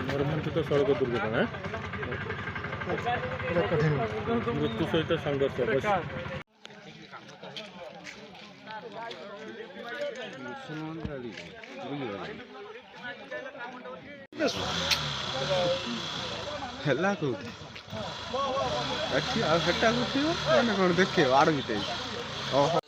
ମର୍ମାନ୍ତିକ ସଡ଼କ ଦୁର୍ଘଟଣା ମୃତ୍ୟୁ ସହିତ ସଂଘର୍ଷ ହେଲା କୋଉଠି ଏଠି ଆଉ ସେଟା ଉଠିବ ମାନେ କ'ଣ ଦେଖେଇବ ଆଡ଼ ଭିତରେ ଓହୋ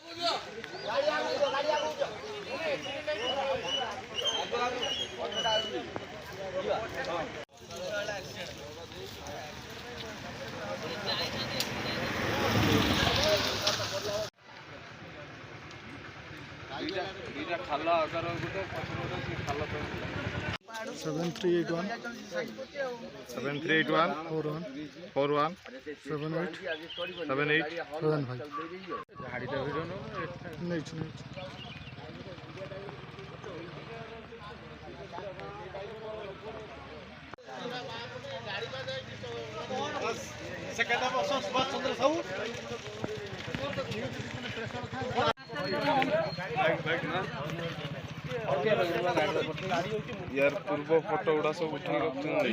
ଦିଟା ଖାଲ ଆକାର ଗୋଟେ ଖାଲ 7381 7381 41 78 78 75 ଧାଡ଼ିଟା ଭିଡ଼ିଓ ନେଇଛି यार पूर्व फोटो गुड़ा सब उठा रखते हैं